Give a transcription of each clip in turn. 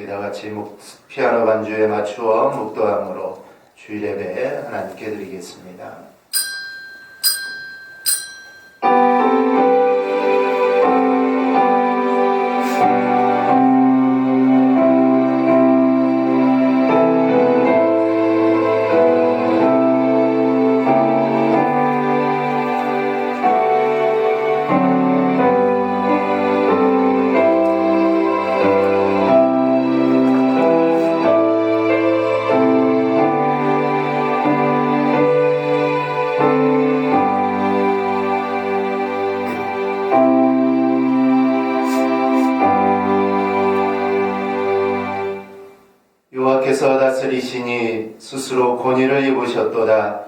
우리 다 같이 피아노 반주에 맞추어 묵도함으로 주일 예배 하나님께 드리겠습니다. 여호와께서 다스리시니 스스로 권위를 입으셨도다.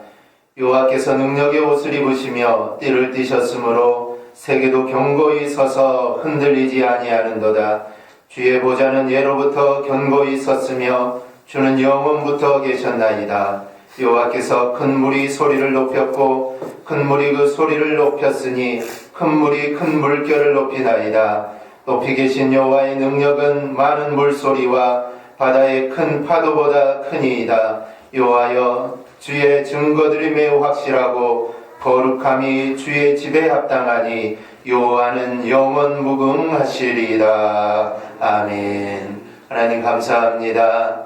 여호와께서 능력의 옷을 입으시며 띠를 띠셨으므로 세계도 견고히 서서 흔들리지 아니하는도다. 주의 보좌는 예로부터 견고히 섰으며 주는 영원부터 계셨나이다. 여호와께서 큰 물이 소리를 높였고 큰 물이 그 소리를 높였으니 큰 물이 큰 물결을 높이나이다. 높이 계신 여호와의 능력은 많은 물소리와 바다의 큰 파도보다 크니이다. 여호와여, 주의 증거들이 매우 확실하고 거룩함이 주의 집에 합당하니 여호와는 영원 무궁하시리이다. 아멘. 하나님 감사합니다.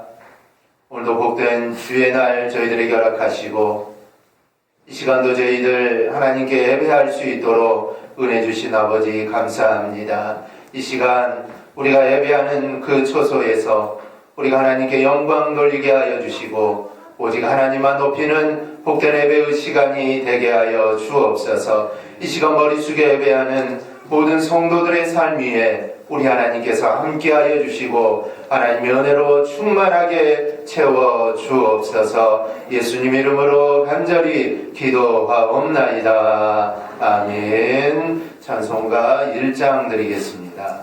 오늘도 복된 주의 날 저희들에게 허락하시고 이 시간도 저희들 하나님께 예배할 수 있도록 은혜 주신 아버지 감사합니다. 이 시간 우리가 예배하는 그 초소에서 우리가 하나님께 영광 돌리게 하여 주시고 오직 하나님만 높이는 복된 예배의 시간이 되게 하여 주옵소서. 이 시간 머리 숙여 예배하는 모든 성도들의 삶 위에 우리 하나님께서 함께하여 주시고 하나님의 은혜로 충만하게 채워 주옵소서. 예수님 이름으로 간절히 기도하옵나이다. 아멘. 찬송가 1장 드리겠습니다.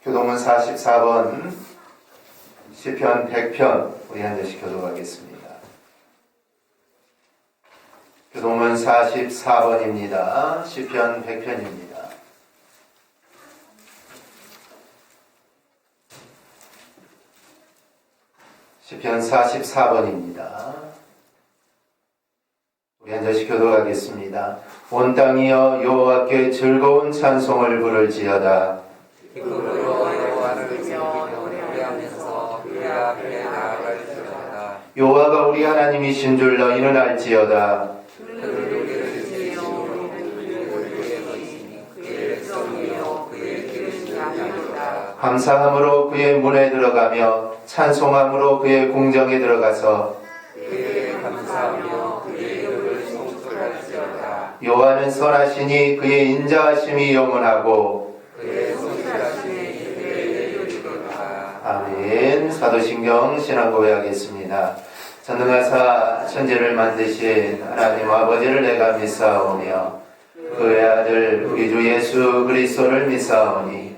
교동은 44번, 시편 100편 우리 한 절씩 교독하겠습니다. 교동은 44번입니다. 시편 100편입니다. 시편 44번입니다. 우리 한 절씩 교독하겠습니다. 온 땅이여 여호와께 즐거운 찬송을 부를지어다. 여호와가 우리 하나님이신 줄 너희는 알지어다. 감사함으로 그의 문에 들어가며 찬송함으로 그의 궁정에 들어가서 여호와는 선하시니 그의 인자하심이 영원하고 아멘. 사도신경 신앙고백하겠습니다. 전능하사 천지를 만드신 하나님 아버지를 내가 믿사오며 그의 아들 우리 주 예수 그리스도를 믿사오니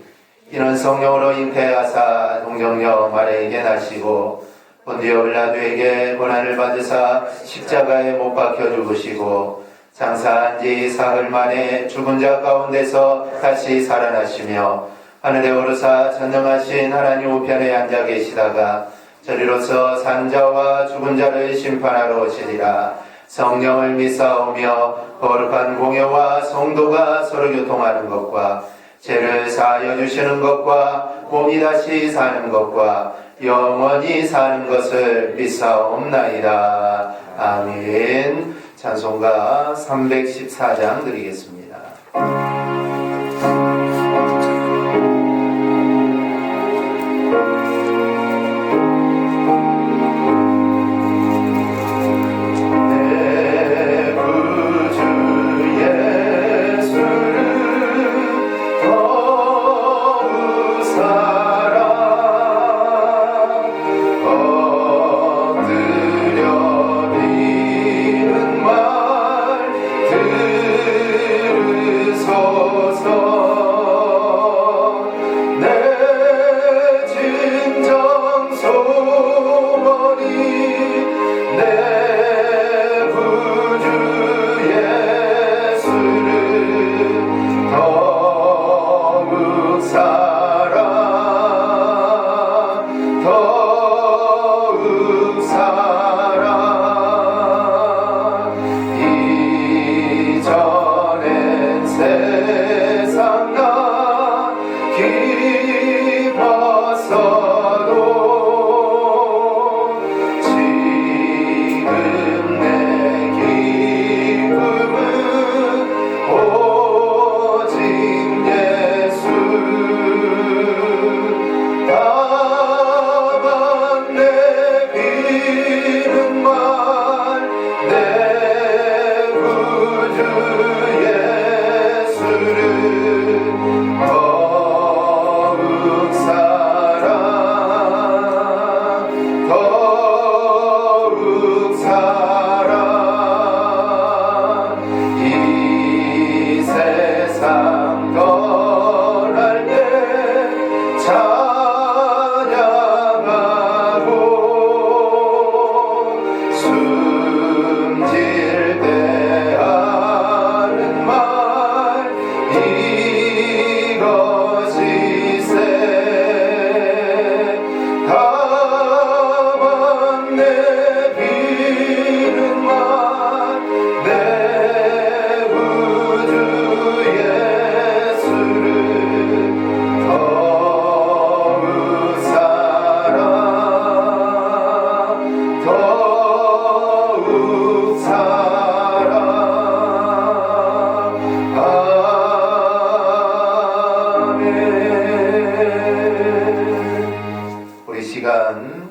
이는 성령으로 잉태하사 동정녀 마리아에게 나시고 본디오 빌라도에게 고난을 받으사 십자가에 못 박혀 죽으시고 장사한 지 사흘 만에 죽은 자 가운데서 다시 살아나시며 하늘에 오르사 전능하신 하나님 우편에 앉아 계시다가 저리로서 산자와 죽은 자를 심판하러 오시리라. 성령을 믿사오며 거룩한 공회와 성도가 서로 교통하는 것과 죄를 사하여 주시는 것과 몸이 다시 사는 것과 영원히 사는 것을 믿사옵나이다. 아멘. 찬송가 314장 드리겠습니다.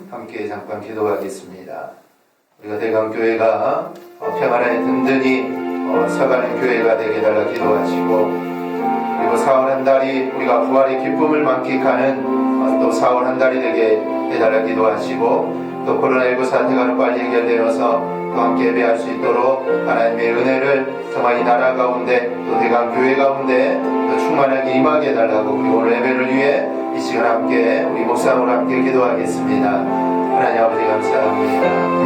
함께 잠깐 기도하겠습니다. 우리가 대강교회가 평안에 든든히 서가는 교회가 되게 달라 기도하시고, 그리고 4월 한 달이 우리가 부활의 기쁨을 만끽하는 또 4월 한 달이 되게 해달라 기도하시고, 또 코로나19 사태가 빨리 해결되어서 또 함께 예배할 수 있도록 하나님의 은혜를 정말 이 나라 가운데 또 대강교회 가운데 또 충만하게 임하게 해달라고, 우리 오늘 예배를 위해 이 시간 함께 우리 목사님으로 함께 기도하겠습니다. 하나님 아버지 감사합니다.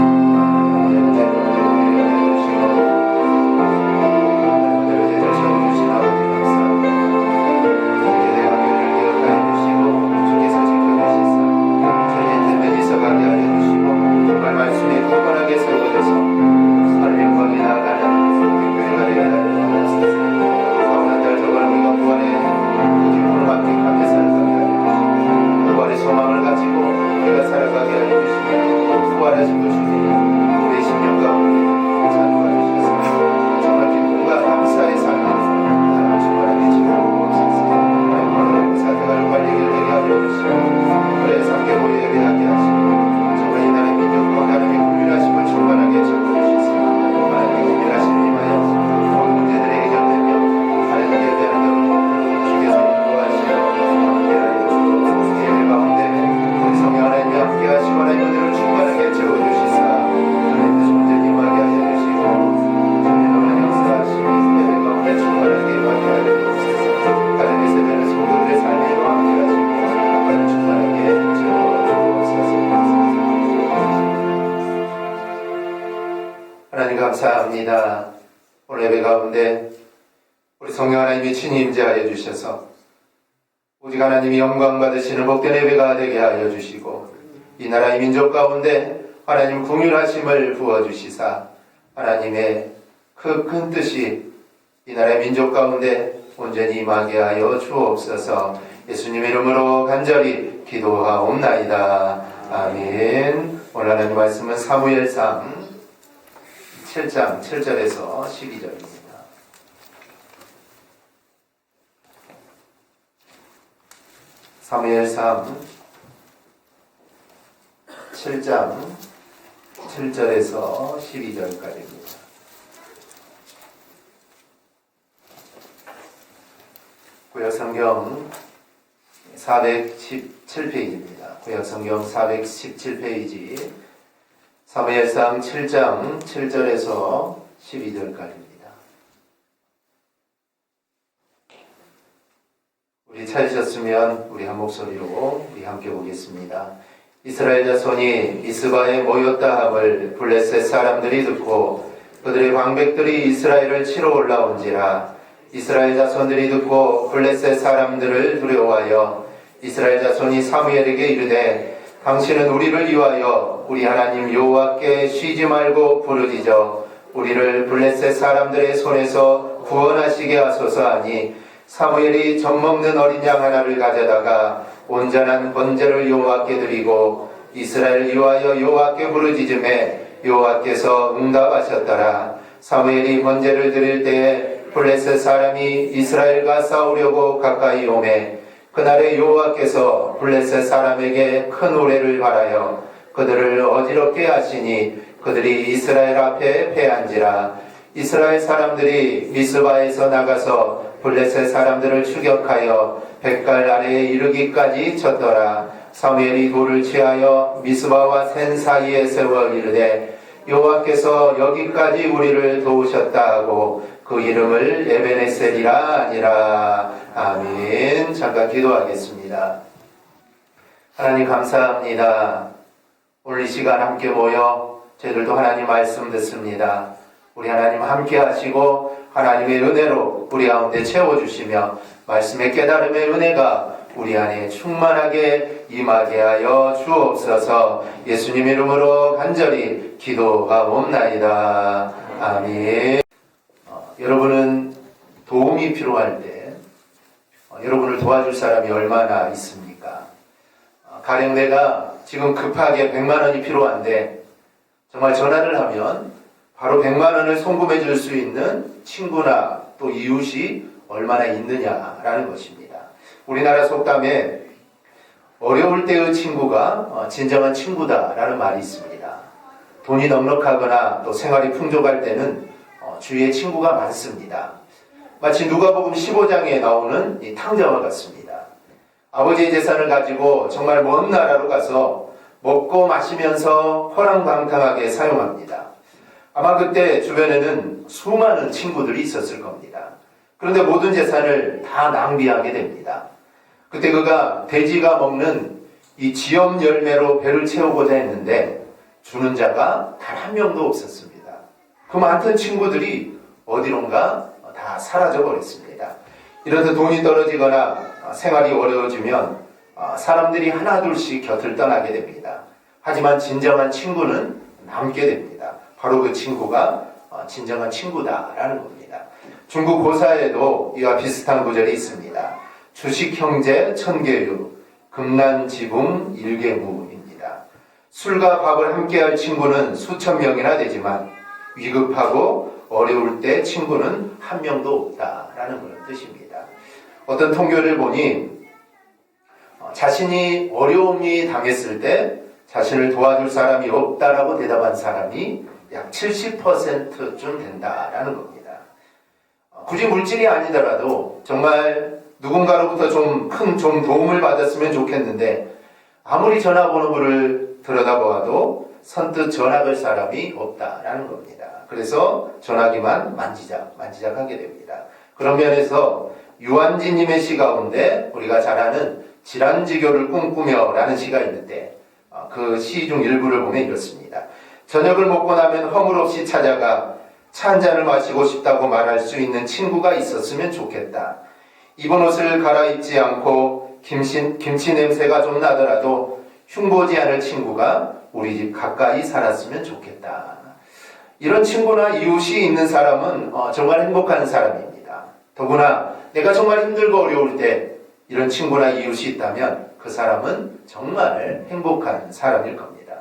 감사합니다. 오늘 예배 가운데 우리 성령 하나님이 친히 임재하여 주셔서 오직 하나님이 영광 받으시는 복된 예배가 되게 하여 주시고, 이 나라의 민족 가운데 하나님 긍휼하심을 부어주시사 하나님의 그 큰 뜻이 이 나라의 민족 가운데 온전히 임하게 하여 주옵소서. 예수님 이름으로 간절히 기도하옵나이다. 아멘. 오늘 하나님 말씀은 사무엘상 7장 7절에서 12절입니다. 사무엘상 7장 7절에서 12절까지입니다. 구약성경 417페이지입니다. 구약성경 417페이지 사무엘상 7장 7절에서 12절까지입니다. 우리 찾으셨으면 우리 한 목소리로 우리 함께 보겠습니다. 이스라엘 자손이 미스바에 모였다 함을 블레셋 사람들이 듣고 그들의 방백들이 이스라엘을 치러 올라온지라. 이스라엘 자손들이 듣고 블레셋 사람들을 두려워하여 이스라엘 자손이 사무엘에게 이르되 당신은 우리를 위하여 우리 하나님 여호와께 쉬지 말고 부르짖어 우리를 블레셋 사람들의 손에서 구원하시게 하소서 하니, 사무엘이 젖먹는 어린 양 하나를 가져다가 온전한 번제를 여호와께 드리고 이스라엘을 위하여 여호와께 부르짖음에 여호와께서 응답하셨더라. 사무엘이 번제를 드릴 때에 블레셋 사람이 이스라엘과 싸우려고 가까이 오매 그날에 여호와께서 블레셋 사람에게 큰 우레를 발하여 그들을 어지럽게 하시니 그들이 이스라엘 앞에 패한지라. 이스라엘 사람들이 미스바에서 나가서 블레셋 사람들을 추격하여 벳갈 아래에 이르기까지 쳤더라. 사무엘이 돌을 취하여 미스바와 센 사이에 세워 이르되 여호와께서 여기까지 우리를 도우셨다 하고 그 이름을 에베네셀이라 하니라. 아멘. 잠깐 기도하겠습니다. 하나님 감사합니다. 오늘 이 시간 함께 모여 저희들도 하나님 말씀 듣습니다. 우리 하나님 함께 하시고 하나님의 은혜로 우리 가운데 채워주시며 말씀의 깨달음의 은혜가 우리 안에 충만하게 임하게 하여 주옵소서. 예수님 이름으로 간절히 기도하옵나이다. 아멘. 여러분은 도움이 필요할 때 여러분을 도와줄 사람이 얼마나 있습니까? 가령 내가 지금 급하게 100만 원이 필요한데 정말 전화를 하면 바로 100만 원을 송금해 줄 수 있는 친구나 또 이웃이 얼마나 있느냐라는 것입니다. 우리나라 속담에 어려울 때의 친구가 진정한 친구다라는 말이 있습니다. 돈이 넉넉하거나 또 생활이 풍족할 때는 주위에 친구가 많습니다. 마치 누가복음 15장에 나오는 이 탕자와 같습니다. 아버지의 재산을 가지고 정말 먼 나라로 가서 먹고 마시면서 허랑방탕하게 사용합니다. 아마 그때 주변에는 수많은 친구들이 있었을 겁니다. 그런데 모든 재산을 다 낭비하게 됩니다. 그때 그가 돼지가 먹는 이 지엄 열매로 배를 채우고자 했는데 주는 자가 단 한 명도 없었습니다. 그 많던 친구들이 어디론가 다 사라져 버렸습니다. 이렇듯 돈이 떨어지거나 생활이 어려워지면 사람들이 하나둘씩 곁을 떠나게 됩니다. 하지만 진정한 친구는 남게 됩니다. 바로 그 친구가 진정한 친구다라는 겁니다. 중국 고사에도 이와 비슷한 구절이 있습니다. 주식형제 천계유, 금난지붕 일개무입니다. 술과 밥을 함께할 친구는 수천 명이나 되지만 위급하고 어려울 때 친구는 한 명도 없다라는 그런 뜻입니다. 어떤 통계를 보니 자신이 어려움이 당했을 때 자신을 도와줄 사람이 없다라고 대답한 사람이 약 70%쯤 된다라는 겁니다. 굳이 물질이 아니더라도 정말 누군가로부터 좀 도움을 받았으면 좋겠는데 아무리 전화번호를 들여다보아도 선뜻 전화 걸 사람이 없다라는 겁니다. 그래서 전화기만 만지작하게 됩니다. 그런 면에서 유한진님의 시 가운데 우리가 잘 아는 질환지교를 꿈꾸며 라는 시가 있는데 그 시 중 일부를 보면 이렇습니다. 저녁을 먹고 나면 허물없이 찾아가 차 한 잔을 마시고 싶다고 말할 수 있는 친구가 있었으면 좋겠다. 입은 옷을 갈아입지 않고 김치 냄새가 좀 나더라도 흉보지 않을 친구가 우리 집 가까이 살았으면 좋겠다. 이런 친구나 이웃이 있는 사람은 정말 행복한 사람입니다. 더구나 내가 정말 힘들고 어려울 때 이런 친구나 이웃이 있다면 그 사람은 정말 행복한 사람일 겁니다.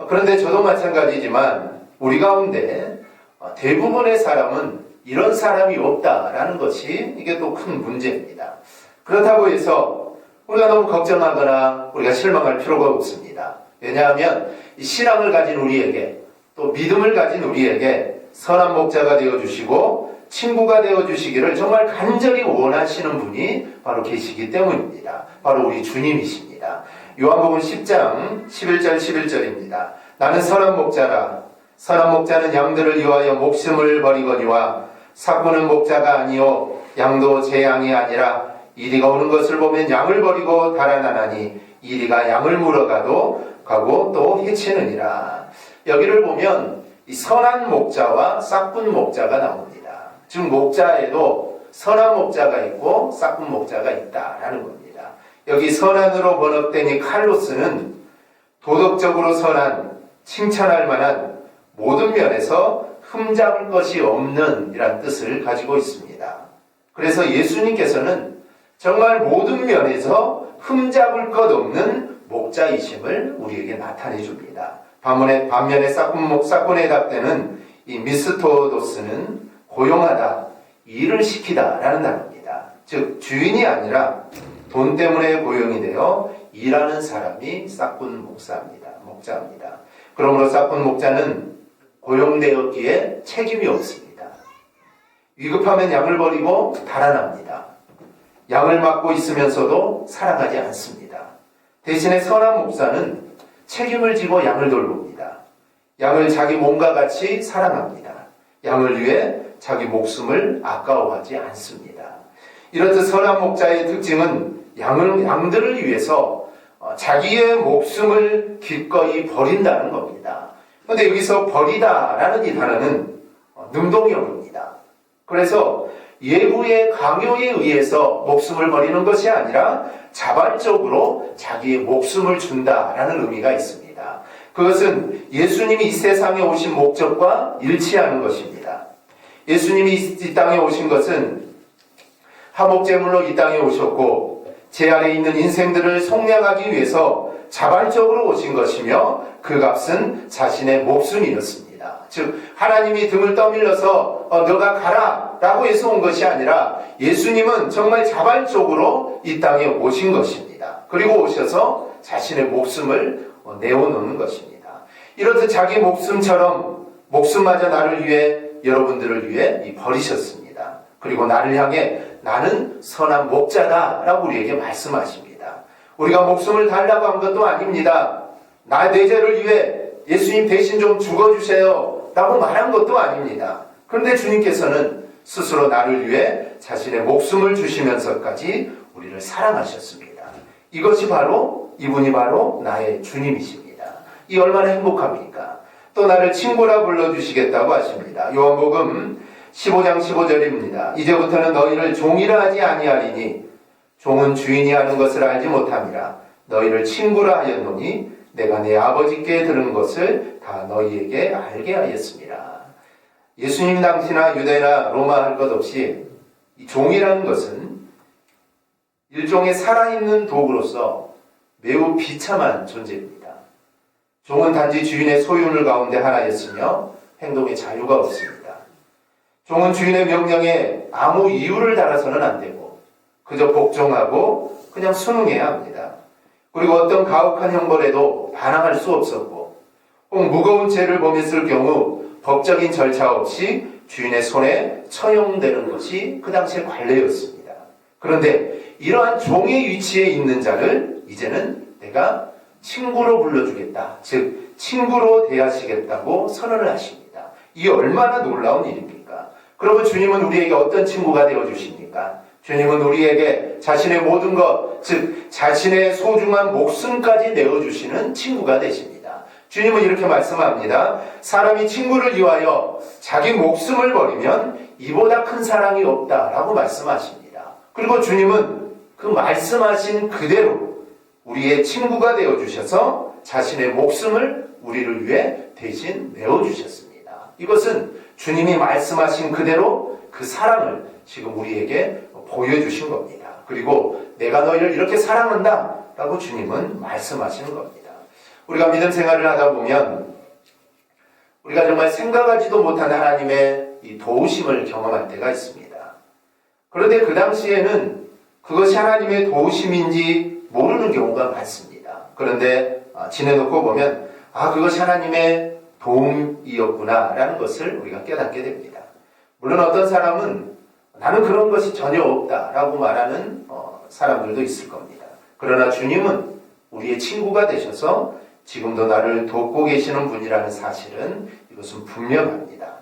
그런데 저도 마찬가지지만 우리 가운데 대부분의 사람은 이런 사람이 없다라는 것이 이게 또 큰 문제입니다. 그렇다고 해서 우리가 너무 걱정하거나 우리가 실망할 필요가 없습니다. 왜냐하면 이 신앙을 가진 우리에게 또 믿음을 가진 우리에게 선한 목자가 되어주시고 친구가 되어주시기를 정말 간절히 원하시는 분이 바로 계시기 때문입니다. 바로 우리 주님이십니다. 요한복음 10장 11절 11절입니다. 나는 선한 목자라. 선한 목자는 양들을 위하여 목숨을 버리거니와 삭구는 목자가 아니요 양도 제 양이 아니라 이리가 오는 것을 보면 양을 버리고 달아나나니 이리가 양을 물어가도 가고 또 해치느니라. 여기를 보면 이 선한 목자와 싹군 목자가 나옵니다. 즉 목자에도 선한 목자가 있고 싹군 목자가 있다라는 겁니다. 여기 선한으로 번역된 이 칼로스는 도덕적으로 선한, 칭찬할 만한 모든 면에서 흠잡을 것이 없는 이란 뜻을 가지고 있습니다. 그래서 예수님께서는 정말 모든 면에서 흠잡을 것 없는 목자이심을 우리에게 나타내 줍니다. 반면에 싹군에 해당되는 이 미스토도스는 고용하다, 일을 시키다라는 단어입니다. 즉 주인이 아니라 돈 때문에 고용이 되어 일하는 사람이 싹군 목자입니다. 그러므로 싹군 목자는 고용되었기에 책임이 없습니다. 위급하면 양을 버리고 달아납니다. 양을 맡고 있으면서도 사랑하지 않습니다. 대신에 선한 목사는 책임을 지고 양을 돌봅니다. 양을 자기 몸과 같이 사랑합니다. 양을 위해 자기 목숨을 아까워하지 않습니다. 이렇듯 선한 목자의 특징은 양들을 위해서 자기의 목숨을 기꺼이 버린다는 겁니다. 그런데 여기서 버리다라는 이 단어는 능동형입니다. 그래서 예부의 강요에 의해서 목숨을 버리는 것이 아니라 자발적으로 자기의 목숨을 준다라는 의미가 있습니다. 그것은 예수님이 이 세상에 오신 목적과 일치하는 것입니다. 예수님이 이 땅에 오신 것은 화목제물로 이 땅에 오셨고 제 아래에 있는 인생들을 속량하기 위해서 자발적으로 오신 것이며 그 값은 자신의 목숨이었습니다. 즉 하나님이 등을 떠밀려서 너가 가라 라고 해서 온 것이 아니라 예수님은 정말 자발적으로 이 땅에 오신 것입니다. 그리고 오셔서 자신의 목숨을 내어놓는 것입니다. 이렇듯 자기 목숨처럼 목숨마저 나를 위해 여러분들을 위해 버리셨습니다. 그리고 나를 향해 나는 선한 목자다 라고 우리에게 말씀하십니다. 우리가 목숨을 달라고 한 것도 아닙니다. 내 죄를 위해 예수님 대신 좀 죽어주세요 라고 말한 것도 아닙니다. 그런데 주님께서는 스스로 나를 위해 자신의 목숨을 주시면서까지 우리를 사랑하셨습니다. 이것이 바로 이분이 바로 나의 주님이십니다. 이 얼마나 행복합니까? 또 나를 친구라 불러주시겠다고 하십니다. 요한복음 15장 15절입니다. 이제부터는 너희를 종이라 하지 아니하리니 종은 주인이 하는 것을 알지 못함이라. 너희를 친구라 하였노니 내가 내 아버지께 들은 것을 다 너희에게 알게 하였습니다. 예수님 당시나 유대나 로마 할 것 없이 이 종이라는 것은 일종의 살아있는 도구로서 매우 비참한 존재입니다. 종은 단지 주인의 소유물 가운데 하나였으며 행동의 자유가 없습니다. 종은 주인의 명령에 아무 이유를 달아서는 안 되고 그저 복종하고 그냥 순응해야 합니다. 그리고 어떤 가혹한 형벌에도 반항할 수 없었고 혹 무거운 죄를 범했을 경우 법적인 절차 없이 주인의 손에 처형되는 것이 그 당시의 관례였습니다. 그런데 이러한 종의 위치에 있는 자를 이제는 내가 친구로 불러주겠다. 즉 친구로 대하시겠다고 선언을 하십니다. 이 얼마나 놀라운 일입니까? 그러면 주님은 우리에게 어떤 친구가 되어주십니까? 주님은 우리에게 자신의 모든 것, 즉 자신의 소중한 목숨까지 내어주시는 친구가 되십니다. 주님은 이렇게 말씀합니다. 사람이 친구를 위하여 자기 목숨을 버리면 이보다 큰 사랑이 없다라고 말씀하십니다. 그리고 주님은 그 말씀하신 그대로 우리의 친구가 되어주셔서 자신의 목숨을 우리를 위해 대신 내어주셨습니다. 이것은 주님이 말씀하신 그대로 그 사랑을 지금 우리에게 보여주신 겁니다. 그리고 내가 너희를 이렇게 사랑한다 라고 주님은 말씀하시는 겁니다. 우리가 믿음 생활을 하다 보면 우리가 정말 생각하지도 못한 하나님의 이 도우심을 경험할 때가 있습니다. 그런데 그 당시에는 그것이 하나님의 도우심인지 모르는 경우가 많습니다. 그런데 지내놓고 보면 그것이 하나님의 도움이었구나 라는 것을 우리가 깨닫게 됩니다. 물론 어떤 사람은 나는 그런 것이 전혀 없다라고 말하는 사람들도 있을 겁니다. 그러나 주님은 우리의 친구가 되셔서 지금도 나를 돕고 계시는 분이라는 사실은 이것은 분명합니다.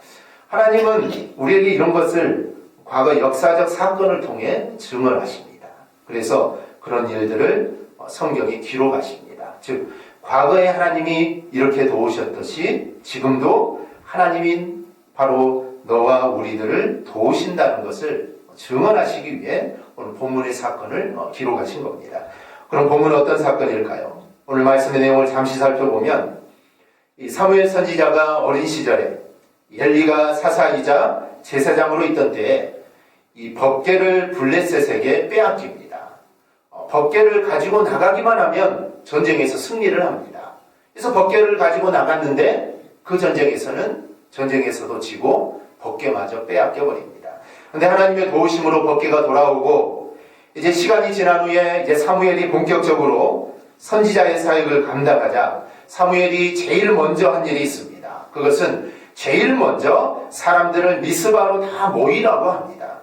하나님은 우리에게 이런 것을 과거 역사적 사건을 통해 증언하십니다. 그래서 그런 일들을 성경에 기록하십니다. 즉 과거에 하나님이 이렇게 도우셨듯이 지금도 하나님이 바로 너와 우리들을 도우신다는 것을 증언하시기 위해 오늘 본문의 사건을 기록하신 겁니다. 그럼 본문은 어떤 사건일까요? 오늘 말씀의 내용을 잠시 살펴보면 이 사무엘 선지자가 어린 시절에 엘리가 사사이자 제사장으로 있던 때에 이 법궤를 블레셋에게 빼앗깁니다. 법궤를 가지고 나가기만 하면 전쟁에서 승리를 합니다. 그래서 법궤를 가지고 나갔는데 그 전쟁에서도 지고 법궤마저 빼앗겨 버립니다. 그런데 하나님의 도우심으로 법궤가 돌아오고 이제 시간이 지난 후에 이제 사무엘이 본격적으로 선지자의 사역을 감당하자 사무엘이 제일 먼저 한 일이 있습니다. 그것은 제일 먼저 사람들을 미스바로 다 모이라고 합니다.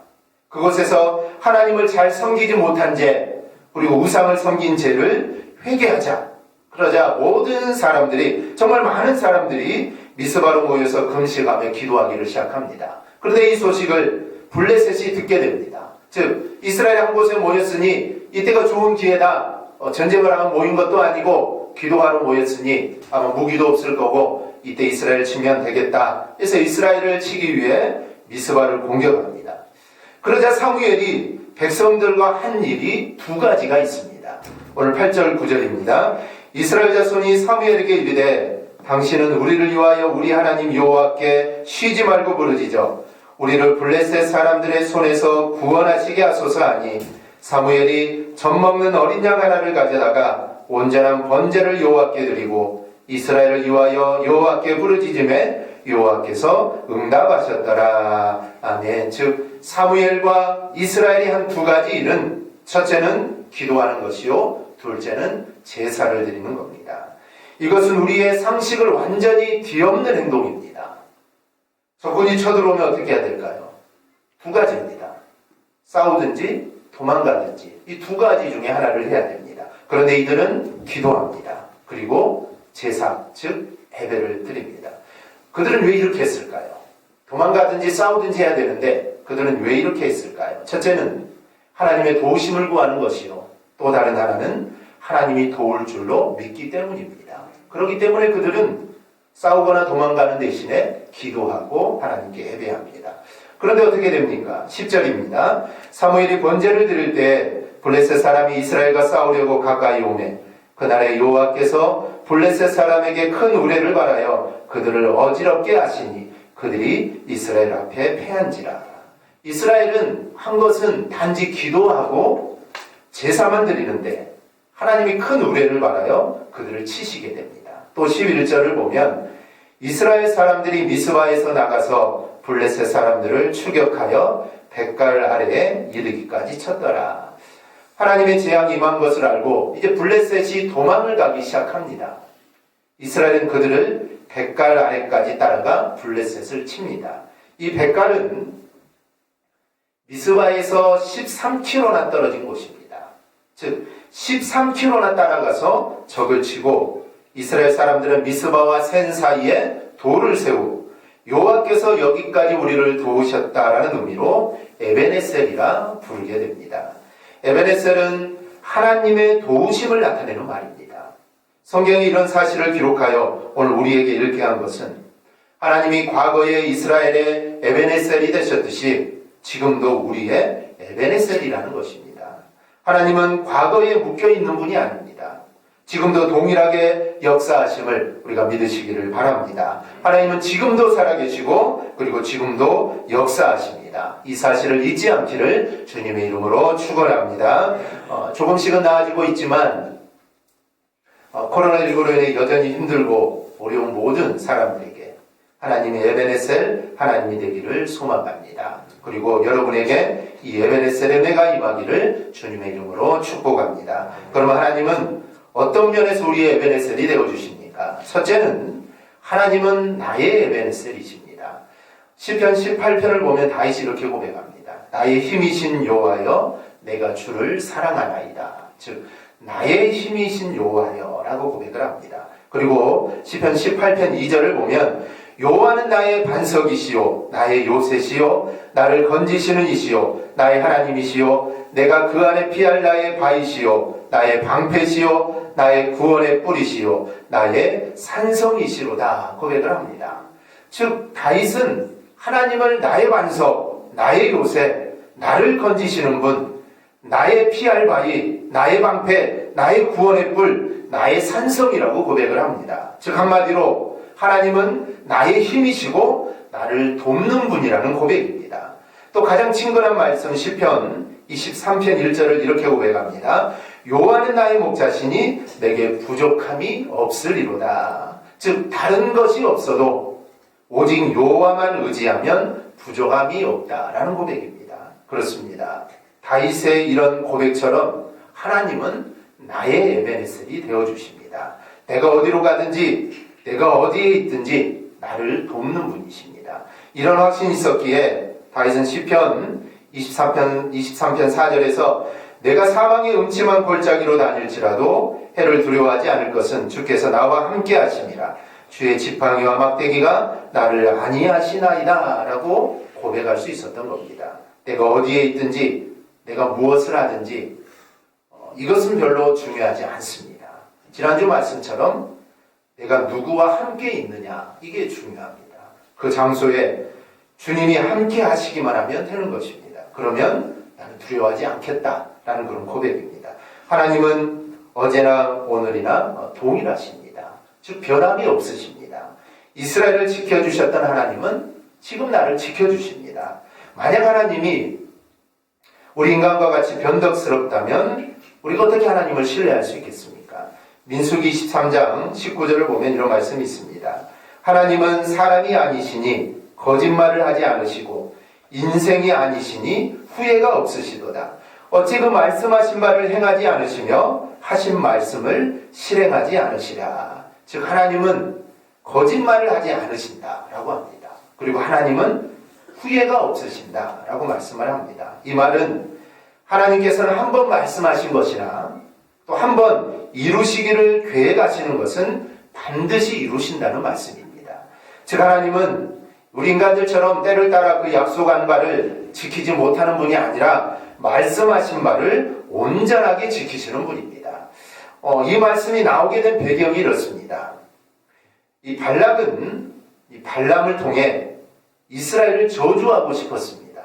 그곳에서 하나님을 잘 섬기지 못한 죄 그리고 우상을 섬긴 죄를 회개하자. 그러자 모든 사람들이 정말 많은 사람들이 미스바로 모여서 금식하며 기도하기를 시작합니다. 그런데 이 소식을 블레셋이 듣게 됩니다. 즉 이스라엘 한 곳에 모였으니 이때가 좋은 기회다. 전쟁을 하면 모인 것도 아니고 기도하러 모였으니 아마 무기도 없을 거고 이때 이스라엘 치면 되겠다. 그래서 이스라엘을 치기 위해 미스바를 공격합니다. 그러자 사무엘이 백성들과 한 일이 두 가지가 있습니다. 오늘 8절 9절입니다. 이스라엘 자손이 사무엘에게 이르되 당신은 우리를 위하여 우리 하나님 여호와께 쉬지 말고 부르짖어 우리를 블레셋 사람들의 손에서 구원하시게 하소서 하니 사무엘이 젖먹는 어린 양 하나를 가져다가 온전한 번제를 여호와께 드리고 이스라엘을 위하여 여호와께 부르짖음에 여호와께서 응답하셨더라. 아멘. 즉 사무엘과 이스라엘이 한 두 가지 일은, 첫째는 기도하는 것이요, 둘째는 제사를 드리는 겁니다. 이것은 우리의 상식을 완전히 뒤엎는 행동입니다. 적군이 쳐들어오면 어떻게 해야 될까요? 두 가지입니다. 싸우든지 도망가든지 이 두 가지 중에 하나를 해야 됩니다. 그런데 이들은 기도합니다. 그리고 제사, 즉 예배를 드립니다. 그들은 왜 이렇게 했을까요? 도망가든지 싸우든지 해야 되는데 그들은 왜 이렇게 했을까요? 첫째는 하나님의 도우심을 구하는 것이요, 또 다른 하나는 하나님이 도울 줄로 믿기 때문입니다. 그렇기 때문에 그들은 싸우거나 도망가는 대신에 기도하고 하나님께 예배합니다. 그런데 어떻게 됩니까? 10절입니다. 사무엘이 번제를 드릴 때 블레셋 사람이 이스라엘과 싸우려고 가까이 오매 그날에 여호와께서 블레셋 사람에게 큰 우레를 발하여 그들을 어지럽게 하시니 그들이 이스라엘 앞에 패한지라. 이스라엘은 한 것은 단지 기도하고 제사만 드리는데 하나님이 큰 우레를 발하여 그들을 치시게 됩니다. 또 11절을 보면 이스라엘 사람들이 미스바에서 나가서 블레셋 사람들을 추격하여 뱃갈 아래에 이르기까지 쳤더라. 하나님의 재앙이 임한 것을 알고 이제 블레셋이 도망을 가기 시작합니다. 이스라엘은 그들을 뱃갈 아래까지 따라가 블레셋을 칩니다. 이 뱃갈은 미스바에서 13km나 떨어진 곳입니다. 즉 13km나 따라가서 적을 치고 이스라엘 사람들은 미스바와 센 사이에 돌을 세우고 여호와께서 여기까지 우리를 도우셨다라는 의미로 에베네셀이라 부르게 됩니다. 에베네셀은 하나님의 도우심을 나타내는 말입니다. 성경이 이런 사실을 기록하여 오늘 우리에게 읽게 한 것은 하나님이 과거에 이스라엘의 에베네셀이 되셨듯이 지금도 우리의 에베네셀이라는 것입니다. 하나님은 과거에 묶여있는 분이 아닙니다. 지금도 동일하게 역사하심을 우리가 믿으시기를 바랍니다. 하나님은 지금도 살아계시고 그리고 지금도 역사하십니다. 이 사실을 잊지 않기를 주님의 이름으로 축원합니다. 조금씩은 나아지고 있지만 코로나19로 인해 여전히 힘들고 어려운 모든 사람들에게 하나님의 에베네셀, 하나님이 되기를 소망합니다. 그리고 여러분에게 이 에베네셀의 은혜가 임하기를 주님의 이름으로 축복합니다. 그러면 하나님은 어떤 면에서 우리의 에베네셀이 되어주십니까? 첫째는 하나님은 나의 에베네셀이십니다. 시편 18편을 보면 다윗이 이렇게 고백합니다. 나의 힘이신 여호와여 내가 주를 사랑하나이다. 즉 나의 힘이신 여호와여 라고 고백을 합니다. 그리고 시편 18편 2절을 보면 여호와는 나의 반석이시요 나의 요새시요 나를 건지시는 이시요 나의 하나님이시요 내가 그 안에 피할 나의 바위시요 나의 방패시요 나의 구원의 뿌리시요 나의 산성이시로다 고백을 합니다. 즉 다윗은 하나님을 나의 반석, 나의 요새, 나를 건지시는 분, 나의 피할 바위, 나의 방패, 나의 구원의 뿔, 나의 산성이라고 고백을 합니다. 즉 한마디로 하나님은 나의 힘이시고 나를 돕는 분이라는 고백입니다. 또 가장 친근한 말씀 시편 23편 1절을 이렇게 고백합니다. 여호와는 나의 목자시니 내게 부족함이 없으리로다. 즉 다른 것이 없어도 오직 여호와만 의지하면 부족함이 없다라는 고백입니다. 그렇습니다. 다윗의 이런 고백처럼 하나님은 나의 에베네셀이 되어주십니다. 내가 어디로 가든지 내가 어디에 있든지 나를 돕는 분이십니다. 이런 확신이 있었기에 다윗은 시편 23편 4절에서 내가 사망의 음침한 골짜기로 다닐지라도 해를 두려워하지 않을 것은 주께서 나와 함께 하심이라. 주의 지팡이와 막대기가 나를 안위하시나이다 라고 고백할 수 있었던 겁니다. 내가 어디에 있든지 내가 무엇을 하든지 이것은 별로 중요하지 않습니다. 지난주 말씀처럼 내가 누구와 함께 있느냐 이게 중요합니다. 그 장소에 주님이 함께 하시기만 하면 되는 것입니다. 그러면 나는 두려워하지 않겠다라는 그런 고백입니다. 하나님은 어제나 오늘이나 동일하십니다. 즉 변함이 없으십니다. 이스라엘을 지켜주셨던 하나님은 지금 나를 지켜주십니다. 만약 하나님이 우리 인간과 같이 변덕스럽다면 우리가 어떻게 하나님을 신뢰할 수 있겠습니까? 민수기 23장 19절을 보면 이런 말씀이 있습니다. 하나님은 사람이 아니시니 거짓말을 하지 않으시고 인생이 아니시니 후회가 없으시도다. 어찌 그 말씀하신 바를 행하지 않으시며 하신 말씀을 실행하지 않으시랴. 즉 하나님은 거짓말을 하지 않으신다라고 합니다. 그리고 하나님은 후회가 없으신다라고 말씀을 합니다. 이 말은 하나님께서는 한 번 말씀하신 것이나 또 한 번 이루시기를 계획하시는 것은 반드시 이루신다는 말씀입니다. 즉 하나님은 우리 인간들처럼 때를 따라 그 약속한 바를 지키지 못하는 분이 아니라 말씀하신 바를 온전하게 지키시는 분입니다. 이 말씀이 나오게 된 배경이 이렇습니다. 이 발락은 이 발람을 통해 이스라엘을 저주하고 싶었습니다.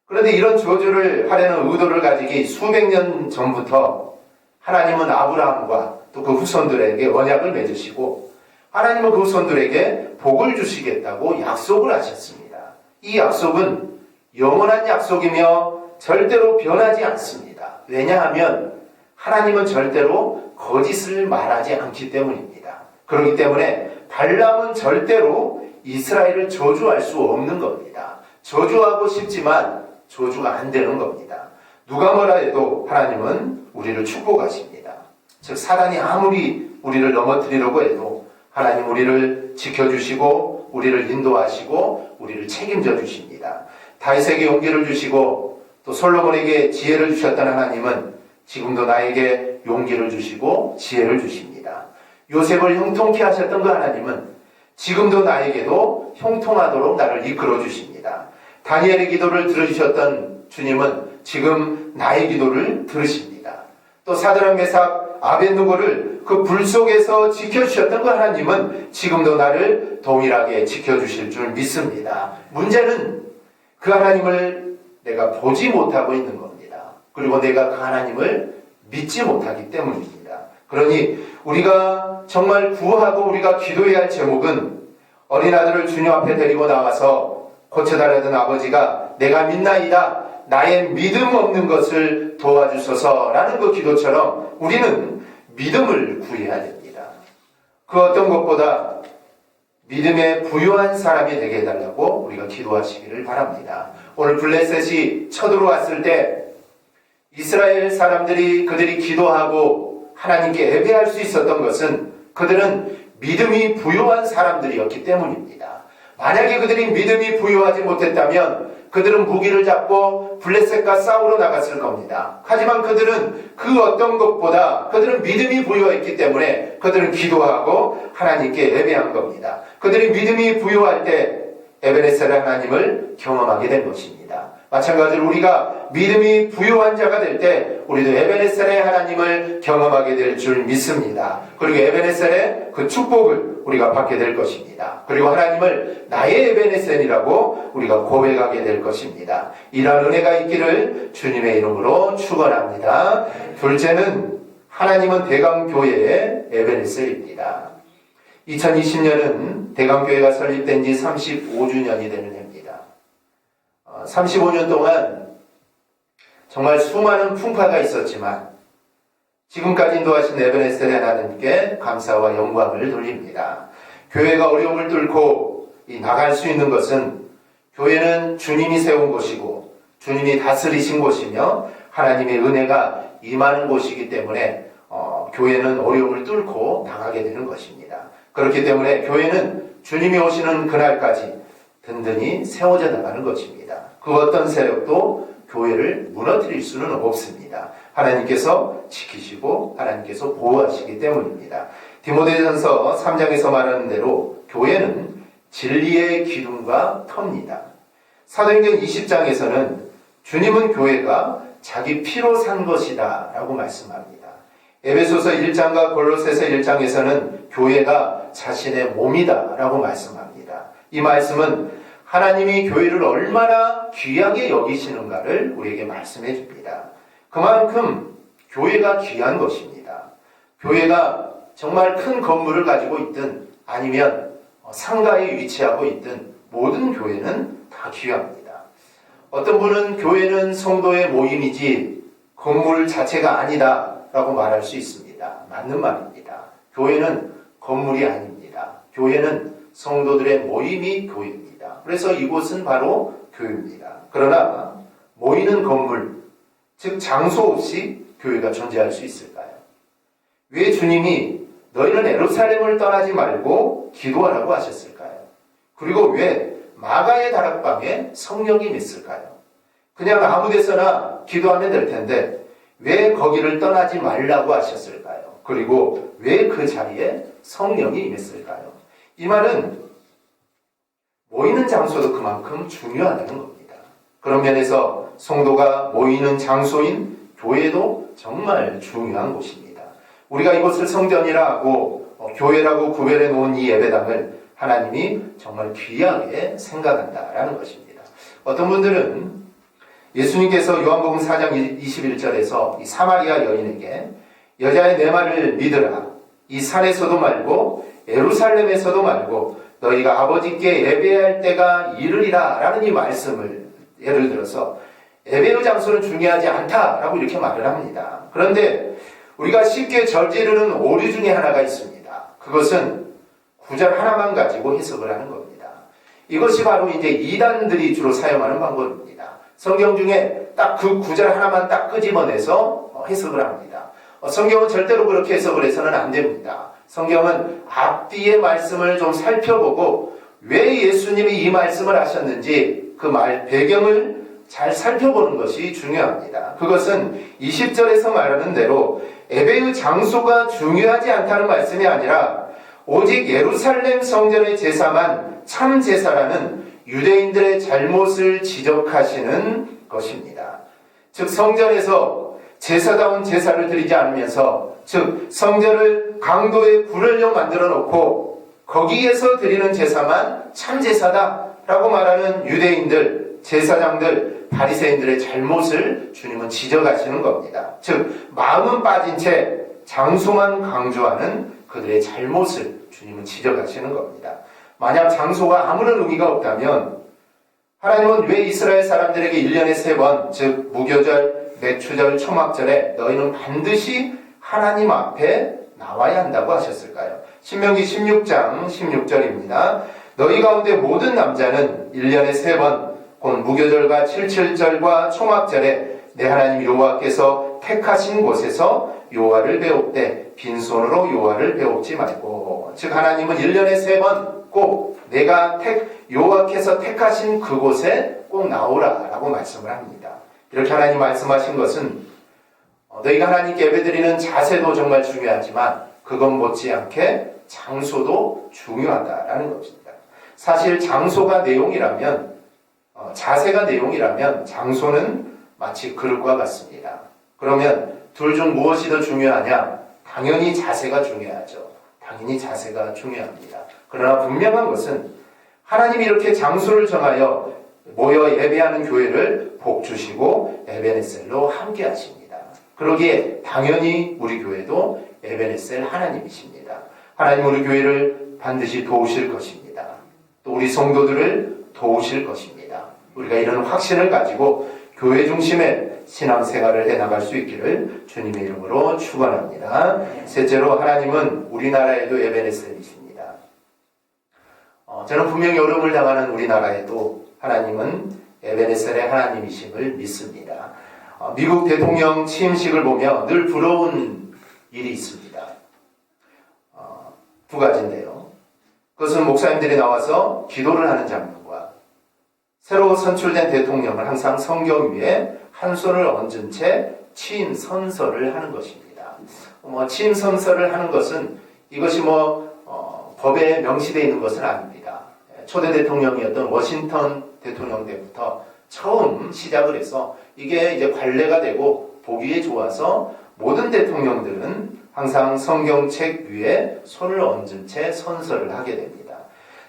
그런데 이런 저주를 하려는 의도를 가지기 수백 년 전부터 하나님은 아브라함과 또 그 후손들에게 언약을 맺으시고 하나님은 그 후손들에게 복을 주시겠다고 약속을 하셨습니다. 이 약속은 영원한 약속이며 절대로 변하지 않습니다. 왜냐하면 하나님은 절대로 거짓을 말하지 않기 때문입니다. 그렇기 때문에 발람은 절대로 이스라엘을 저주할 수 없는 겁니다. 저주하고 싶지만 저주가 안 되는 겁니다. 누가 뭐라 해도 하나님은 우리를 축복하십니다. 즉 사단이 아무리 우리를 넘어뜨리려고 해도 하나님 우리를 지켜주시고 우리를 인도하시고 우리를 책임져 주십니다. 다윗에게 용기를 주시고 또 솔로몬에게 지혜를 주셨던 하나님은 지금도 나에게 용기를 주시고 지혜를 주십니다. 요셉을 형통케 하셨던 그 하나님은 지금도 나에게도 형통하도록 나를 이끌어 주십니다. 다니엘의 기도를 들어주셨던 주님은 지금 나의 기도를 들으십니다. 또 사드락 메삭 아벳느고를 그 불 속에서 지켜주셨던 그 하나님은 지금도 나를 동일하게 지켜주실 줄 믿습니다. 문제는 그 하나님을 내가 보지 못하고 있는 겁니다. 그리고 내가 그 하나님을 믿지 못하기 때문입니다. 그러니 우리가 정말 구하고 우리가 기도해야 할 제목은 어린 아들을 주님 앞에 데리고 나와서 고쳐달라던 아버지가 내가 믿나이다 나의 믿음 없는 것을 도와주소서라는 그 기도처럼 우리는 믿음을 구해야 됩니다. 그 어떤 것보다 믿음에 부유한 사람이 되게 해달라고 우리가 기도하시기를 바랍니다. 오늘 블레셋이 쳐들어왔을 때 이스라엘 사람들이 그들이 기도하고 하나님께 예배할 수 있었던 것은 그들은 믿음이 부유한 사람들이었기 때문입니다. 만약에 그들이 믿음이 부유하지 못했다면 그들은 무기를 잡고 블레셋과 싸우러 나갔을 겁니다. 하지만 그들은 그 어떤 것보다 그들은 믿음이 부유했기 때문에 그들은 기도하고 하나님께 예배한 겁니다. 그들이 믿음이 부유할 때 에베네셀의 하나님을 경험하게 된 것입니다. 마찬가지로 우리가 믿음이 부유한 자가 될 때 우리도 에베네셀의 하나님을 경험하게 될 줄 믿습니다. 그리고 에베네셀의 그 축복을 우리가 받게 될 것입니다. 그리고 하나님을 나의 에베네셀이라고 우리가 고백하게 될 것입니다. 이러한 은혜가 있기를 주님의 이름으로 축원합니다. 둘째는 하나님은 대강교회의 에베네셀입니다. 2020년은 대강교회가 설립된 지 35주년이 되는 해입니다. 35년 동안 정말 수많은 풍파가 있었지만 지금까지 인도하신 에베네셀의 하나님께 감사와 영광을 돌립니다. 교회가 어려움을 뚫고 나갈 수 있는 것은 교회는 주님이 세운 곳이고 주님이 다스리신 곳이며 하나님의 은혜가 임하는 곳이기 때문에 교회는 어려움을 뚫고 나가게 되는 것입니다. 그렇기 때문에 교회는 주님이 오시는 그날까지 든든히 세워져 나가는 것입니다. 그 어떤 세력도 교회를 무너뜨릴 수는 없습니다. 하나님께서 지키시고 하나님께서 보호하시기 때문입니다. 디모데전서 3장에서 말하는 대로 교회는 진리의 기둥과 터입니다. 사도행전 20장에서는 주님은 교회가 자기 피로 산 것이다 라고 말씀합니다. 에베소서 1장과 골로새서 1장에서는 교회가 자신의 몸이다 라고 말씀합니다. 이 말씀은 하나님이 교회를 얼마나 귀하게 여기시는가를 우리에게 말씀해 줍니다. 그만큼 교회가 귀한 것입니다. 교회가 정말 큰 건물을 가지고 있든 아니면 상가에 위치하고 있든 모든 교회는 다 귀합니다. 어떤 분은 교회는 성도의 모임이지 건물 자체가 아니다 라고 말할 수 있습니다. 맞는 말입니다. 교회는 건물이 아닙니다. 교회는 성도들의 모임이 교회입니다. 그래서 이곳은 바로 교회입니다. 그러나 모이는 건물, 즉 장소 없이 교회가 존재할 수 있을까요? 왜 주님이 너희는 예루살렘을 떠나지 말고 기도하라고 하셨을까요? 그리고 왜 마가의 다락방에 성령이 있을까요? 그냥 아무 데서나 기도하면 될 텐데 왜 거기를 떠나지 말라고 하셨을까요? 그리고 왜 그 자리에 성령이 임했을까요? 이 말은 모이는 장소도 그만큼 중요하다는 겁니다. 그런 면에서 성도가 모이는 장소인 교회도 정말 중요한 곳입니다. 우리가 이곳을 성전이라 하고 교회라고 구별해 놓은 이 예배당을 하나님이 정말 귀하게 생각한다라는 것입니다. 어떤 분들은 예수님께서 요한복음 4장 21절에서 이 사마리아 여인에게 여자의 내 말을 믿으라. 이 산에서도 말고 예루살렘에서도 말고 너희가 아버지께 예배할 때가 이르리라 라는 이 말씀을 예를 들어서 예배의 장소는 중요하지 않다라고 이렇게 말을 합니다. 그런데 우리가 쉽게 저지르는 오류 중에 하나가 있습니다. 그것은 구절 하나만 가지고 해석을 하는 겁니다. 이것이 바로 이제 이단들이 주로 사용하는 방법입니다. 성경 중에 딱 그 구절 하나만 딱 끄집어내서 해석을 합니다. 성경은 절대로 그렇게 해석을 해서는 안 됩니다. 성경은 앞뒤의 말씀을 좀 살펴보고 왜 예수님이 이 말씀을 하셨는지 그 배경을 잘 살펴보는 것이 중요합니다. 그것은 20절에서 말하는 대로 예배의 장소가 중요하지 않다는 말씀이 아니라 오직 예루살렘 성전의 제사만 참 제사라는 유대인들의 잘못을 지적하시는 것입니다. 즉 성전에서 제사다운 제사를 드리지 않으면서 즉 성전을 강도의 굴을용 만들어 놓고 거기에서 드리는 제사만 참 제사다라고 말하는 유대인들, 제사장들, 바리새인들의 잘못을 주님은 지적하시는 겁니다. 즉 마음은 빠진 채 장소만 강조하는 그들의 잘못을 주님은 지적하시는 겁니다. 만약 장소가 아무런 의미가 없다면 하나님은 왜 이스라엘 사람들에게 1년에 3번, 즉 무교절, 매추절, 초막절에 너희는 반드시 하나님 앞에 나와야 한다고 하셨을까요? 신명기 16장 16절입니다. 너희 가운데 모든 남자는 1년에 3번, 곧 무교절과 칠칠절과 초막절에 내 하나님 여호와께서 택하신 곳에서 여호와를 배웁되 빈손으로 여호와를 배웁지 말고, 즉 하나님은 1년에 3번 꼭 내가 여호와께서 택하신 그곳에 꼭 나오라라고 말씀을 합니다. 이렇게 하나님 말씀하신 것은 너희가 하나님께 예배드리는 자세도 정말 중요하지만 그것 못지않게 장소도 중요하다라는 것입니다. 사실 장소가 내용이라면 자세가 내용이라면 장소는 마치 그릇과 같습니다. 그러면 둘 중 무엇이 더 중요하냐? 당연히 자세가 중요하죠. 당연히 자세가 중요합니다. 그러나 분명한 것은 하나님이 이렇게 장소를 정하여 모여 예배하는 교회를 복주시고 에베네셀로 함께 하십니다. 그러기에 당연히 우리 교회도 에베네셀 하나님이십니다. 하나님 우리 교회를 반드시 도우실 것입니다. 또 우리 성도들을 도우실 것입니다. 우리가 이런 확신을 가지고 교회 중심의 신앙생활을 해나갈 수 있기를 주님의 이름으로 축원합니다. 셋째로 하나님은 우리나라에도 에베네셀이십니다. 저는 분명히 어려움을 당하는 우리나라에도 하나님은 에베네셀의 하나님이심을 믿습니다. 미국 대통령 취임식을 보며 늘 부러운 일이 있습니다. 두 가지인데요. 그것은 목사님들이 나와서 기도를 하는 장면과 새로 선출된 대통령을 항상 성경 위에 한 손을 얹은 채 취임 선서를 하는 것입니다. 취임 선서를 하는 것은 이것이 법에 명시되어 있는 것은 아닙니다. 초대 대통령이었던 워싱턴 대통령 때부터 처음 시작을 해서 이게 이제 관례가 되고 보기에 좋아서 모든 대통령들은 항상 성경책 위에 손을 얹은 채 선서를 하게 됩니다.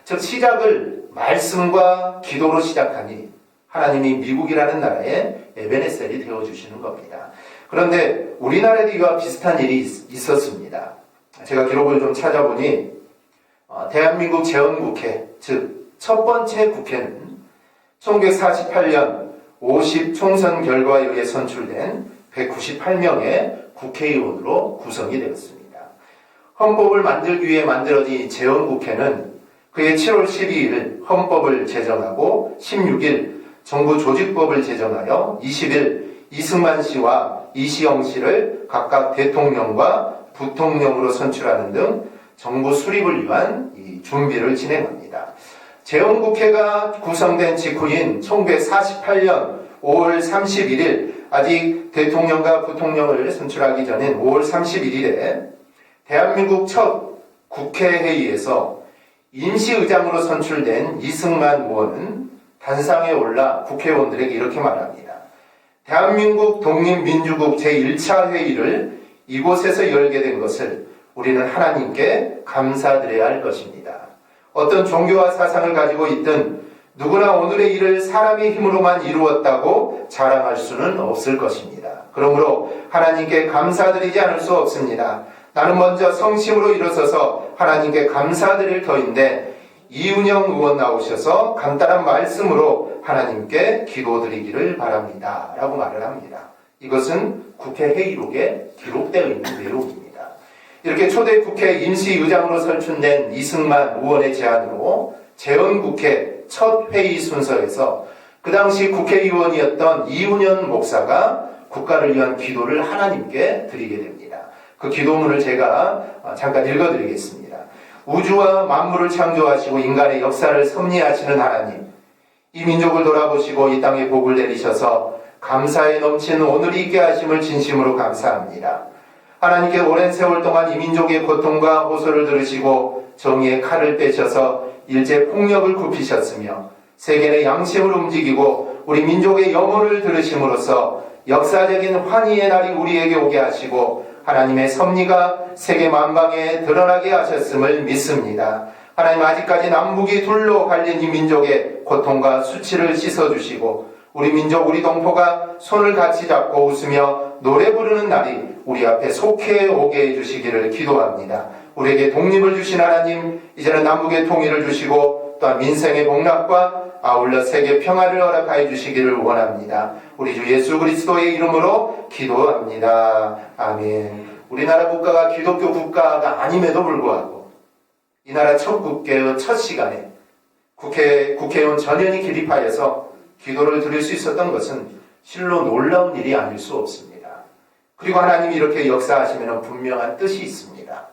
즉 시작을 말씀과 기도로 시작하니 하나님이 미국이라는 나라에 에베네셀이 되어주시는 겁니다. 그런데 우리나라에도 이와 비슷한 일이 있었습니다. 제가 기록을 좀 찾아보니 대한민국 재헌국회, 즉 첫 번째 국회는 1948년 50 총선 결과에 의해 선출된 198명의 국회의원으로 구성이 되었습니다. 헌법을 만들기 위해 만들어진 재헌국회는 그해 7월 12일 헌법을 제정하고 16일 정부 조직법을 제정하여 20일 이승만 씨와 이시영 씨를 각각 대통령과 부통령으로 선출하는 등 정부 수립을 위한 이 준비를 진행합니다. 재헌국회가 구성된 직후인 1948년 5월 31일, 아직 대통령과 부통령을 선출하기 전인 5월 31일에 대한민국 첫 국회회의에서 임시의장으로 선출된 이승만 의원은 단상에 올라 국회의원들에게 이렇게 말합니다. 대한민국 독립민주국 제1차 회의를 이곳에서 열게 된 것을 우리는 하나님께 감사드려야 할 것입니다. 어떤 종교와 사상을 가지고 있든 누구나 오늘의 일을 사람의 힘으로만 이루었다고 자랑할 수는 없을 것입니다. 그러므로 하나님께 감사드리지 않을 수 없습니다. 나는 먼저 성심으로 일어서서 하나님께 감사드릴 터인데 이은영 의원 나오셔서 간단한 말씀으로 하나님께 기도드리기를 바랍니다. 라고 말을 합니다. 이것은 국회 회의록에 기록되어 있는 내용입니다. 이렇게 초대 국회 임시의장으로 선출된 이승만 의원의 제안으로 재헌국회 첫 회의 순서에서 그 당시 국회의원이었던 이훈현 목사가 국가를 위한 기도를 하나님께 드리게 됩니다. 그 기도문을 제가 잠깐 읽어드리겠습니다. 우주와 만물을 창조하시고 인간의 역사를 섭리하시는 하나님, 이 민족을 돌아보시고 이 땅에 복을 내리셔서 감사에 넘치는 오늘이 있게 하심을 진심으로 감사합니다. 하나님께 오랜 세월 동안 이 민족의 고통과 호소를 들으시고 정의의 칼을 빼셔서 일제 폭력을 굽히셨으며 세계의 양심을 움직이고 우리 민족의 염원을 들으심으로써 역사적인 환희의 날이 우리에게 오게 하시고 하나님의 섭리가 세계 만방에 드러나게 하셨음을 믿습니다. 하나님, 아직까지 남북이 둘로 갈린 이 민족의 고통과 수치를 씻어주시고 우리 민족, 우리 동포가 손을 같이 잡고 웃으며 노래 부르는 날이 우리 앞에 속해 오게 해주시기를 기도합니다. 우리에게 독립을 주신 하나님, 이제는 남북의 통일을 주시고 또한 민생의 복락과 아울러 세계 평화를 허락하여 주시기를 원합니다. 우리 주 예수 그리스도의 이름으로 기도합니다. 아멘. 우리나라 국가가 기독교 국가가 아님에도 불구하고 이 나라 첫 국회의 첫 시간에 국회의원 전연이 기립하여서 기도를 드릴 수 있었던 것은 실로 놀라운 일이 아닐 수 없습니다. 그리고 하나님이 이렇게 역사하시면 분명한 뜻이 있습니다.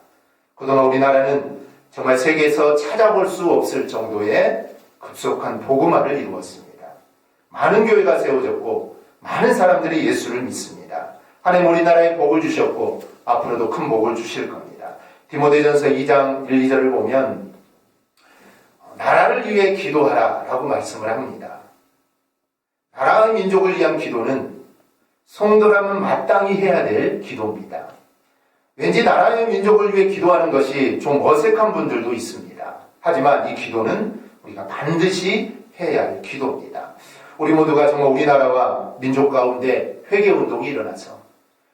그동안 우리나라는 정말 세계에서 찾아볼 수 없을 정도의 급속한 복음화를 이루었습니다. 많은 교회가 세워졌고 많은 사람들이 예수를 믿습니다. 하나님 우리나라에 복을 주셨고 앞으로도 큰 복을 주실 겁니다. 디모데전서 2장 1, 2절을 보면 나라를 위해 기도하라 라고 말씀을 합니다. 나라와 민족을 위한 기도는 성도라면 마땅히 해야 될 기도입니다. 왠지 나라의 민족을 위해 기도하는 것이 좀 어색한 분들도 있습니다. 하지만 이 기도는 우리가 반드시 해야 할 기도입니다. 우리 모두가 정말 우리나라와 민족 가운데 회개운동이 일어나서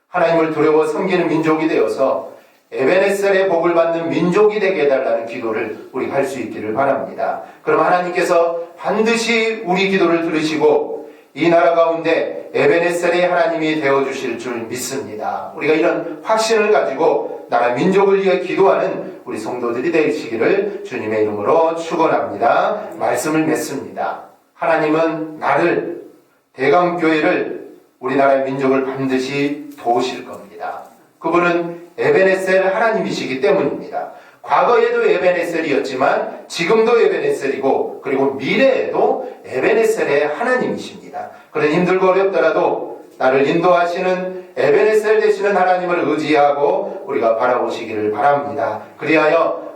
하나님을 두려워 섬기는 민족이 되어서 에베네셀의 복을 받는 민족이 되게 해달라는 기도를 우리가 할 수 있기를 바랍니다. 그럼 하나님께서 반드시 우리 기도를 들으시고 이 나라 가운데 에베네셀의 하나님이 되어주실 줄 믿습니다. 우리가 이런 확신을 가지고 나라 민족을 위해 기도하는 우리 성도들이 되시기를 주님의 이름으로 축원합니다. 말씀을 맺습니다. 하나님은 나를, 대강교회를, 우리나라의 민족을 반드시 도우실 겁니다. 그분은 에베네셀 하나님이시기 때문입니다. 과거에도 에베네셀이었지만 지금도 에베네셀이고 그리고 미래에도 에베네셀의 하나님이십니다. 그런 힘들고 어렵더라도 나를 인도하시는 에베네셀 되시는 하나님을 의지하고 우리가 바라보시기를 바랍니다. 그리하여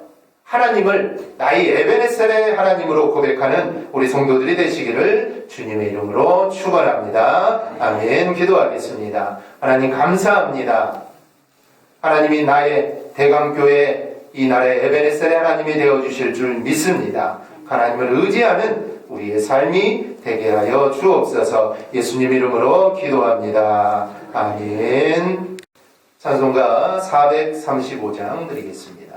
하나님을 나의 에베네셀의 하나님으로 고백하는 우리 성도들이 되시기를 주님의 이름으로 축원합니다. 아멘. 기도하겠습니다. 하나님 감사합니다. 하나님이 나의 대강교회 이 나라의 에베네셀의 하나님이 되어주실 줄 믿습니다. 하나님을 의지하는 우리의 삶이 되게 하여 주옵소서. 예수님 이름으로 기도합니다. 아멘. 찬송가 435장 드리겠습니다.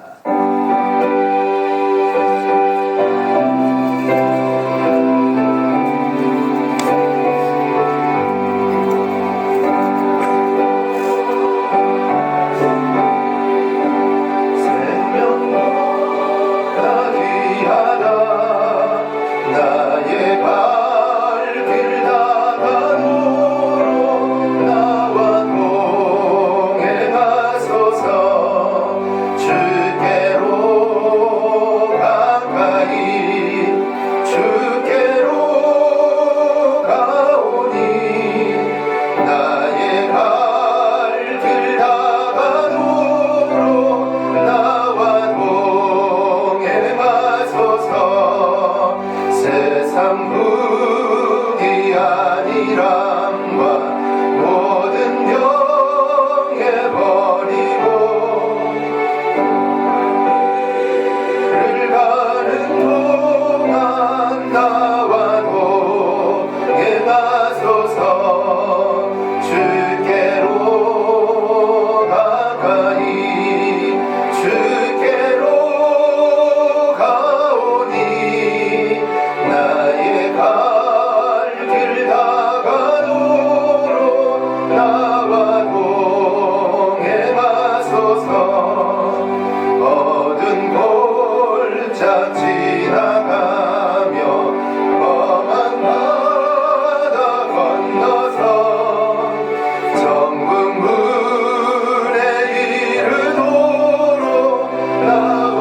고통과 모든 병에 버리고 를 가는 동안 나와도 행하소서. 주께로 가까이 주께로 가오니 나의 갈 길 다가도록 나와 동행하소서. 어두운 골짜 지나가며 험한 바다 건너서 정금 물에 이르도록 나와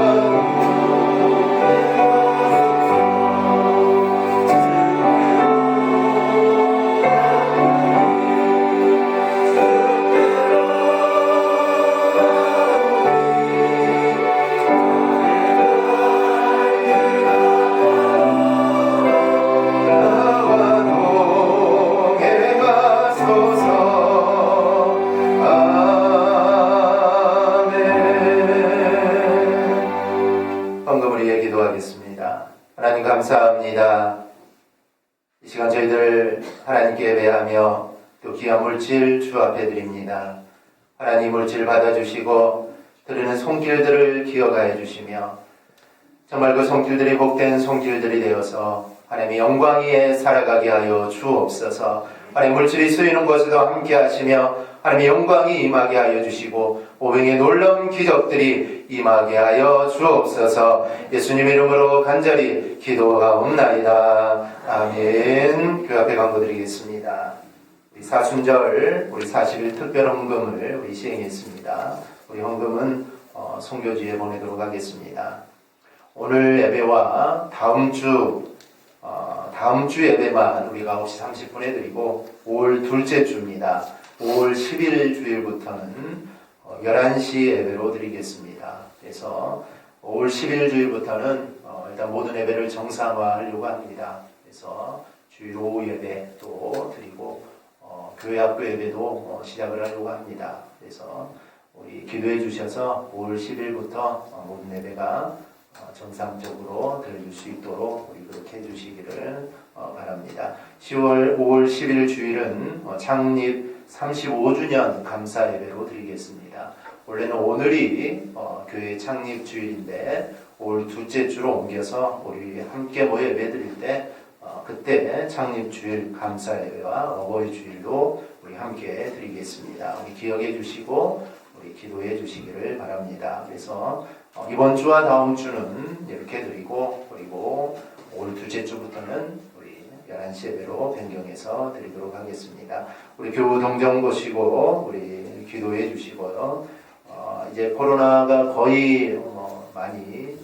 헌금을 위해 기도하겠습니다. 하나님 감사합니다. 이 시간 저희들 하나님께 예배하며 또 귀한 물질 주 앞에 드립니다. 하나님 물질 받아주시고 드리는 손길들을 기억하여 주시며 정말 그 손길들이 복된 손길들이 되어서 하나님의 영광 위에 살아가게 하여 주옵소서. 하나님 물질이 쓰이는 곳에도 함께 하시며 하나님의 영광이 임하게 하여 주시고 오병의 놀라운 기적들이 임하게 하여 주옵소서. 예수님 이름으로 간절히 기도하옵나이다. 아멘. 그 앞에 강구드리겠습니다. 우리 사순절 우리 40일 특별 헌금을 우리 시행했습니다. 우리 헌금은 선교지에 보내도록 하겠습니다. 오늘 예배와 다음 주 예배만 우리가 9시 30분에 드리고 5월 둘째 주입니다. 5월 10일 주일부터는 11시 예배로 드리겠습니다. 그래서 5월 10일 주일부터는 일단 모든 예배를 정상화하려고 합니다. 그래서 주일 오후 예배 또 드리고 교회 학교 예배도 시작을 하려고 합니다. 그래서 우리 기도해 주셔서 5월 10일부터 모든 예배가 정상적으로 들릴 수 있도록 우리 그렇게 해주시기를 바랍니다. 5월 10일 주일은 창립 35주년 감사 예배로 드리겠습니다. 원래는 오늘이 교회 창립 주일인데 5월 둘째 주로 옮겨서 우리 함께 모여 예배 드릴 때 그때 창립 주일 감사 예배와 어버이 주일도 우리 함께 드리겠습니다. 우리 기억해 주시고 우리 기도해 주시기를 바랍니다. 그래서 이번 주와 다음 주는 이렇게 드리고 그리고 5월 둘째 주부터는 우리 11시 예배로 변경해서 드리도록 하겠습니다. 우리 교우 동정 보시고 우리 기도해 주시고요. 이제 코로나가 거의 많이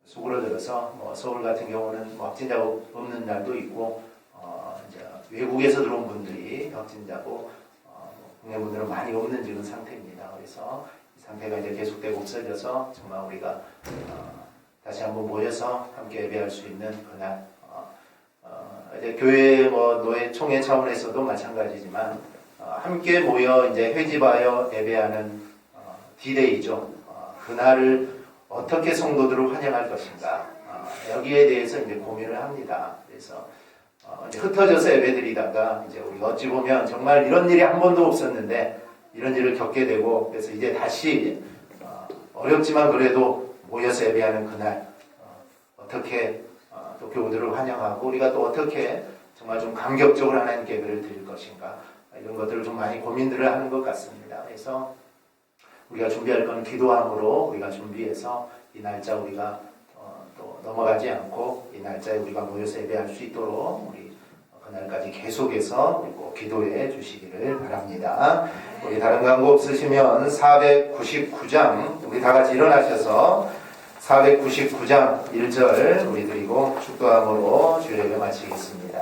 수그러들어서 서울 같은 경우는 확진자가 없는 날도 있고 이제 외국에서 들어온 분들이 확진자고 국내분들은 많이 없는 지금 상태입니다. 그래서 이 상태가 이제 계속되고 없어져서 정말 우리가 다시 한번 모여서 함께 예배할 수 있는 그날 이제 교회 노회 총회 차원에서도 마찬가지지만 함께 모여 이제 회집하여 예배하는 D-Day죠. 그날을 어떻게 성도들을 환영할 것인가 여기에 대해서 이제 고민을 합니다. 그래서 이제 흩어져서 예배드리다가 이제 우리가 어찌 보면 정말 이런 일이 한 번도 없었는데 이런 일을 겪게 되고 그래서 이제 다시 어렵지만 그래도 모여서 예배하는 그날 어떻게 또 교우들을 환영하고 우리가 또 어떻게 정말 좀 감격적으로 하나님께 예배를 드릴 것인가 이런 것들을 좀 많이 고민들을 하는 것 같습니다. 그래서 우리가 준비할 건 기도함으로 우리가 준비해서 이 날짜 우리가 또 넘어가지 않고 이 날짜에 우리가 모여서 예배할 수 있도록 우리 그날까지 계속해서 우리 꼭 기도해 주시기를 바랍니다. 우리 다른 광고 없으시면 499장 우리 다 같이 일어나셔서 499장 1절 우리 드리고 축도함으로 주일 예배 마치겠습니다.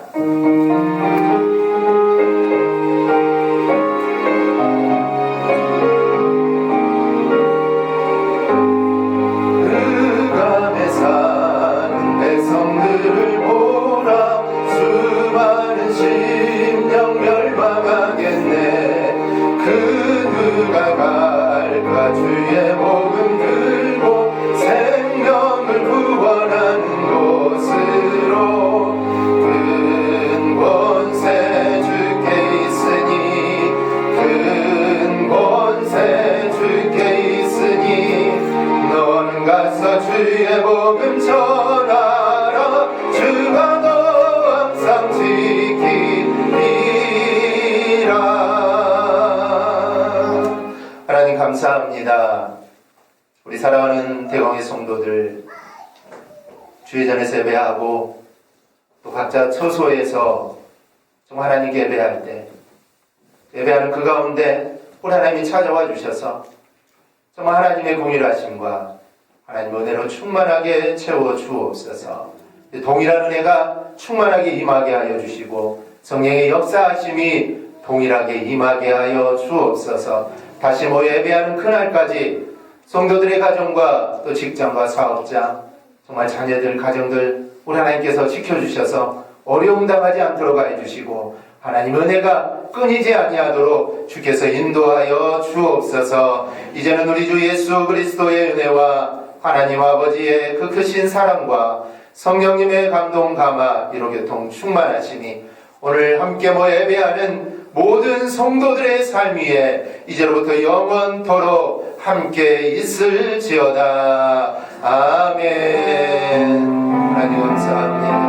흑암에 사는 백성들을 보라 수많은 시 감사합니다. 우리 사랑하는 대광의 성도들, 주의전에서 예배하고 또 각자 처소에서 정말 하나님께 예배할 때 예배하는 그 가운데 우리 하나님이 찾아와 주셔서 정말 하나님의 공일하심과 하나님 은혜로 충만하게 채워 주옵소서. 동일한 은혜가 충만하게 임하게 하여 주시고 성령의 역사하심이 동일하게 임하게 하여 주옵소서. 다시 모여 예배하는 그날까지 성도들의 가정과 또 직장과 사업장, 정말 자녀들, 가정들 우리 하나님께서 지켜주셔서 어려움 당하지 않도록 해주시고 하나님 은혜가 끊이지 아니하도록 주께서 인도하여 주옵소서. 이제는 우리 주 예수 그리스도의 은혜와 하나님 아버지의 그 크신 사랑과 성령님의 감동 감화 위로 교통 충만하시니 오늘 함께 모여 예배하는 모든 성도들의 삶 위에 이제로부터 영원토록 함께 있을지어다. 아멘. 하나님 감사합니다.